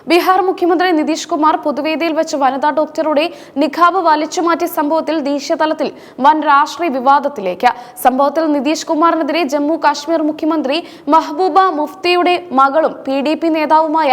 ബീഹാർ മുഖ്യമന്ത്രി നിതീഷ് കുമാർ പൊതുവേദിയിൽ വെച്ച് വനിതാ ഡോക്ടറുടെ നിഖാബ് വലിച്ചുമാറ്റിയ സംഭവത്തിൽ ദേശീയതലത്തിൽ വൻ രാഷ്ട്രീയ വിവാദത്തിലേക്ക്. സംഭവത്തിൽ നിതീഷ് കുമാറിനെതിരെ ജമ്മു കാശ്മീർ മുഖ്യമന്ത്രി മെഹബൂബ മുഫ്തിയുടെ മകളും PDP നേതാവുമായ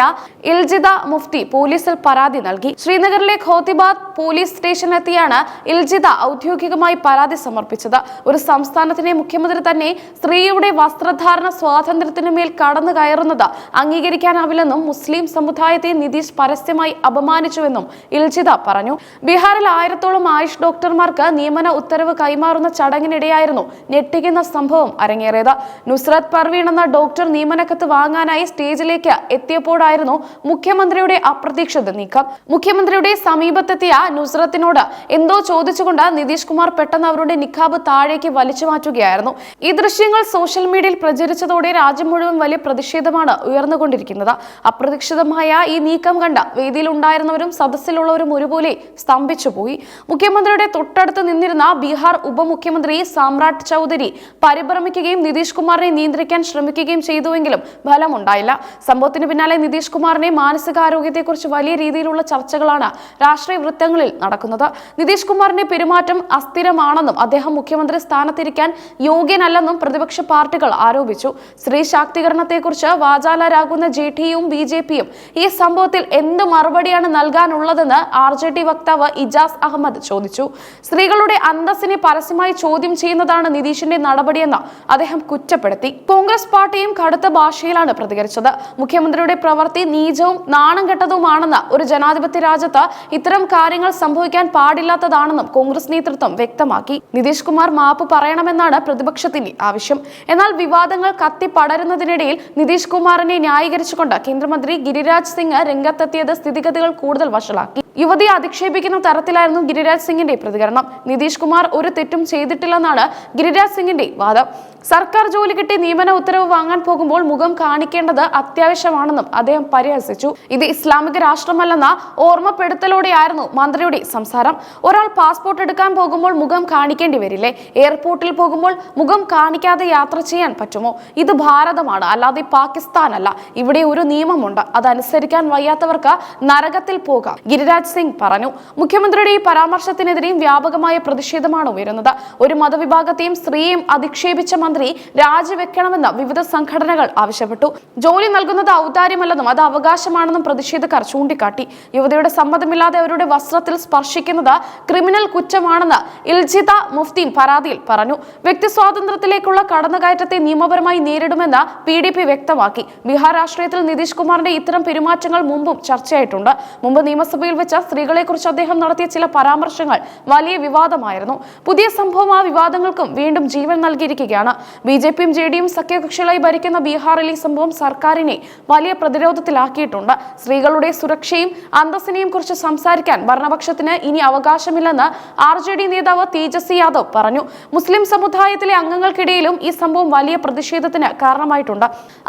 ഇൽജിത മുഫ്തി പോലീസിൽ പരാതി നൽകി. ശ്രീനഗറിലെ ഖോത്തിബാദ് പോലീസ് സ്റ്റേഷനിലെത്തിയാണ് ഇൽജിത ഔദ്യോഗികമായി പരാതി സമർപ്പിച്ചത്. ഒരു സംസ്ഥാനത്തിലെ മുഖ്യമന്ത്രി തന്നെ സ്ത്രീയുടെ വസ്ത്രധാരണ സ്വാതന്ത്ര്യത്തിനു മേൽ കടന്നു കയറുന്നത് അംഗീകരിക്കാനാവില്ലെന്നും മുസ്ലിം സമുദായത്തെ നിതീഷ് പരസ്യമായി അപമാനിച്ചുവെന്നും ഇൽജിത പറഞ്ഞു. ബീഹാറിൽ 1000-ഓളം ആയുഷ് ഡോക്ടർമാർക്ക് നിയമന ഉത്തരവ് കൈമാറുന്ന ചടങ്ങിനിടെയായിരുന്നു ഞെട്ടിക്കുന്ന സംഭവം അരങ്ങേറിയത്. നുസ്രത് പർവീൺ എന്ന ഡോക്ടർ നിയമനക്കത്ത് വാങ്ങാനായി സ്റ്റേജിലേക്ക് എത്തിയപ്പോഴായിരുന്നു മുഖ്യമന്ത്രിയുടെ അപ്രതീക്ഷിത നീക്കം. മുഖ്യമന്ത്രിയുടെ സമീപത്തെത്തിയ നുസ്രത്തിനോട് എന്തോ ചോദിച്ചുകൊണ്ട് നിതീഷ് കുമാർ പെട്ടെന്ന് അവരുടെ നിഖാബ് താഴേക്ക് വലിച്ചു മാറ്റുകയായിരുന്നു. ഈ ദൃശ്യങ്ങൾ സോഷ്യൽ മീഡിയയിൽ പ്രചരിച്ചതോടെ രാജ്യം മുഴുവൻ വലിയ പ്രതിഷേധമാണ് ഉയർന്നുകൊണ്ടിരിക്കുന്നത്. അപ്രതീക്ഷിതമായ ഈ നീക്കം കണ്ട വേദിയിലുണ്ടായിരുന്നവരും സദസ്സിലുള്ളവരും ഒരുപോലെ സ്തംഭിച്ചുപോയി. മുഖ്യമന്ത്രിയുടെ തൊട്ടടുത്ത് നിന്നിരുന്ന ബീഹാർ ഉപമുഖ്യമന്ത്രി സാമ്രാട്ട് ചൗധരി പരിഭ്രമിക്കുകയും നിതീഷ് കുമാറിനെ നിയന്ത്രിക്കാൻ ശ്രമിക്കുകയും ചെയ്തുവെങ്കിലും ഫലമുണ്ടായില്ല. സംഭവത്തിന് പിന്നാലെ നിതീഷ് കുമാറിന്റെ മാനസികാരോഗ്യത്തെക്കുറിച്ച് വലിയ രീതിയിലുള്ള ചർച്ചകളാണ് രാഷ്ട്രീയ വൃത്തങ്ങളിൽ നടക്കുന്നത്. നിതീഷ് കുമാറിന്റെ പെരുമാറ്റം അസ്ഥിരമാണെന്നും അദ്ദേഹം മുഖ്യമന്ത്രി സ്ഥാനത്തിരിക്കാൻ യോഗ്യനല്ലെന്നും പ്രതിപക്ഷ പാർട്ടികൾ ആരോപിച്ചു. സ്ത്രീ ശാക്തീകരണത്തെക്കുറിച്ച് വാചാലരാകുന്ന JDU-യും BJP-യും ഈ സംഭവത്തിൽ എന്ത് മറുപടിയാണ് നൽകാനുള്ളതെന്ന് RJD വക്താവ് ഇജാസ് അഹമ്മദ് ചോദിച്ചു. സ്ത്രീകളുടെ അന്തസ്സിനെ പരസ്യമായി ചോദ്യം ചെയ്യുന്നതാണ് നിതീഷിന്റെ നടപടിയെന്ന് അദ്ദേഹം കുറ്റപ്പെടുത്തി. കോൺഗ്രസ് പാർട്ടിയും കടുത്ത ഭാഷയിലാണ് പ്രതികരിച്ചത്. മുഖ്യമന്ത്രിയുടെ പ്രവൃത്തി നീചവും നാണം കെട്ടതുമാണെന്ന് ഒരു ജനാധിപത്യ രാജ്യത്ത് ഇത്തരം കാര്യങ്ങൾ സംഭവിക്കാൻ പാടില്ലാത്തതാണെന്നും കോൺഗ്രസ് നേതൃത്വം വ്യക്തമാക്കി. നിതീഷ് കുമാർ മാപ്പ് പറയണമെന്നാണ് പ്രതിപക്ഷത്തിന്റെ ആവശ്യം. എന്നാൽ വിവാദങ്ങൾ കത്തിപ്പടരുന്നതിനിടയിൽ നിതീഷ് കുമാറിനെ ന്യായീകരിച്ചുകൊണ്ട് കേന്ദ്രമന്ത്രി ഗിരിരാജ് സിംഗ് രംഗത്തെത്തിയത് സ്ഥിതിഗതികൾ കൂടുതൽ വഷളാക്കി. യുവതിയെ അധിക്ഷേപിക്കുന്ന തരത്തിലായിരുന്നു ഗിരിരാജ് സിംഗിന്റെ പ്രതികരണം. നിതീഷ് കുമാർ ഒരു തെറ്റും ചെയ്തിട്ടില്ലെന്നാണ് ഗിരിരാജ് സിംഗിന്റെ വാദം. സർക്കാർ ജോലി കിട്ടി നിയമന ഉത്തരവ് വാങ്ങാൻ പോകുമ്പോൾ മുഖം കാണിക്കേണ്ടത് അത്യാവശ്യമാണെന്നും അദ്ദേഹം പരിഹസിച്ചു. ഇത് ഇസ്ലാമിക രാഷ്ട്രമല്ലെന്ന ഓർമ്മപ്പെടുത്തലോടെയായിരുന്നു മന്ത്രിയുടെ സംസാരം. ഒരാൾ പാസ്പോർട്ട് എടുക്കാൻ പോകുമ്പോൾ മുഖം കാണിക്കേണ്ടി വരില്ലേ? എയർപോർട്ടിൽ പോകുമ്പോൾ മുഖം കാണിക്കാതെ യാത്ര ചെയ്യാൻ പറ്റുമോ? ഇത് ഭാരതമാണ്, അല്ലാതെ പാകിസ്ഥാനല്ല. ഇവിടെ ഒരു നിയമമുണ്ട്, അതനുസരിക്കാൻ വയ്യാത്തവർക്ക് നരകത്തിൽ പോകാം, ഗിരിരാജ് സിംഗ് പറഞ്ഞു. മുഖ്യമന്ത്രിയുടെ ഈ പരാമർശത്തിനെതിരെയും വ്യാപകമായ പ്രതിഷേധമാണ് ഉയരുന്നത്. ഒരു മതവിഭാഗത്തെയും സ്ത്രീയെയും അധിക്ഷേപിച്ച മന്ത്രി രാജിവെക്കണമെന്ന് വിവിധ സംഘടനകൾ ആവശ്യപ്പെട്ടു. ജോലി നൽകുന്നത് ഔദാര്യമല്ലെന്നും അത് അവകാശമാണെന്നും പ്രതിഷേധക്കാർ ചൂണ്ടിക്കാട്ടി. യുവതിയുടെ സമ്മതമില്ലാതെ അവരുടെ വസ്ത്രത്തിൽ സ്പർശിക്കുന്നത് ക്രിമിനൽ കുറ്റമാണെന്ന് ഇൽജിത മുഫ്തി പരാതിയിൽ പറഞ്ഞു. വ്യക്തി സ്വാതന്ത്ര്യത്തിലേക്കുള്ള കടന്നുകയറ്റത്തെ നിയമപരമായി നേരിടുമെന്ന് PDP വ്യക്തമാക്കി. ബീഹാർ രാഷ്ട്രീയത്തിൽ നിതീഷ് കുമാറിന്റെ ഇത്തരം പെരുമാറ്റങ്ങൾ മുമ്പും ചർച്ചയായിട്ടുണ്ട്. മുമ്പ് നിയമസഭയിൽ വെച്ച സ്ത്രീകളെ കുറിച്ച് അദ്ദേഹം നടത്തിയ ചില പരാമർശങ്ങൾ വലിയ വിവാദമായിരുന്നു. പുതിയ സംഭവം ആ വിവാദങ്ങൾക്കും വീണ്ടും ജീവൻ നൽകിയിരിക്കുകയാണ്. BJP-യും JDU-യും സഖ്യകക്ഷികളായി ഭരിക്കുന്ന ബീഹാറിൽ ഈ സംഭവം സർക്കാരിനെ വലിയ പ്രതിരോധത്തിലാക്കിയിട്ടുണ്ട്. സ്ത്രീകളുടെ സുരക്ഷയും അന്തസ്സിനെയും കുറിച്ച് സംസാരിക്കാൻ ഭരണപക്ഷത്തിന് ഇനി അവകാശമില്ലെന്ന് RJD നേതാവ് തേജസ്വി യാദവ് പറഞ്ഞു. മുസ്ലിം സമുദായത്തിലെ അംഗങ്ങൾക്കിടയിലും ഈ സംഭവം വലിയ പ്രതിഷേധത്തിന് കാരണമായിട്ടുണ്ട്.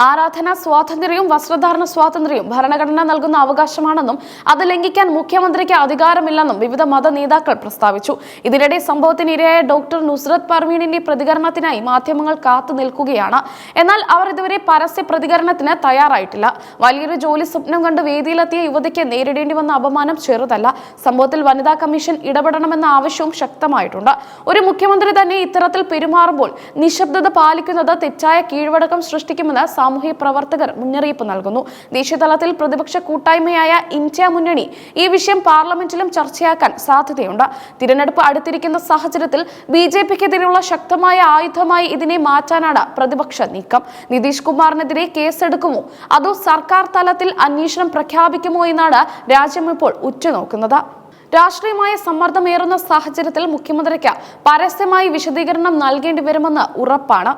ആരാധനാ സ്വാതന്ത്ര്യവും വസ്ത്രധാരണ സ്വാതന്ത്ര്യവും ഭരണഘടന നൽകുന്ന അവകാശമാണെന്നും അത് ലംഘിക്കാൻ മുഖ്യമന്ത്രിക്ക് അധികാരമില്ലെന്നും വിവിധ മത നേതാക്കൾ പ്രസ്താവിച്ചു. ഇതിനിടെ സംഭവത്തിന് ഇരയായ ഡോക്ടർ നുസ്രത് പർവീണിന്റെ പ്രതികരണത്തിനായി മാധ്യമങ്ങൾ കാത്തു നിൽക്കുകയാണ്. എന്നാൽ അവർ ഇതുവരെ പരസ്യ പ്രതികരണത്തിന് തയ്യാറായിട്ടില്ല. വലിയൊരു ജോലി സ്വപ്നം കണ്ട് വേദിയിലെത്തിയ യുവതിക്ക് നേരിടേണ്ടി വന്ന അപമാനം ചെറുതല്ല. സംഭവത്തിൽ വനിതാ കമ്മീഷൻ ഇടപെടണമെന്ന ആവശ്യവും ശക്തമായിട്ടുണ്ട്. ഒരു മുഖ്യമന്ത്രി തന്നെ ഇത്തരത്തിൽ പെരുമാറുമ്പോൾ നിശബ്ദത പാലിക്കുന്നത് തെറ്റായ കീഴ്വഴക്കം സൃഷ്ടിക്കുമെന്ന് സാമൂഹ്യ പ്രവർത്തകർ മുന്നറിയിപ്പ് നൽകുന്നു. ദേശീയതലത്തിൽ പ്രതിപക്ഷ കൂട്ടായ്മയായ ഇന്ത്യ മുന്നണി ഈ വിഷയം പാർലമെന്റിലും ചർച്ചയാക്കാൻ സാധ്യതയുണ്ട്. തിരഞ്ഞെടുപ്പ് അടുത്തിരിക്കുന്ന സാഹചര്യത്തിൽ BJP-ക്കെതിരെയുള്ള ശക്തമായ ആയുധമായി ഇതിനെ മാറ്റാനാണ് പ്രതിപക്ഷ നീക്കം. നിതീഷ് കുമാറിനെതിരെ കേസെടുക്കുമോ അതോ സർക്കാർ തലത്തിൽ അന്വേഷണം പ്രഖ്യാപിക്കുമോ എന്നാണ് രാജ്യം ഇപ്പോൾ ഉറ്റുനോക്കുന്നത്. രാഷ്ട്രീയമായ സമ്മർദ്ദമേറുന്ന സാഹചര്യത്തിൽ മുഖ്യമന്ത്രിക്ക് പരസ്യമായി വിശദീകരണം നൽകേണ്ടി വരുമെന്ന് ഉറപ്പാണ്.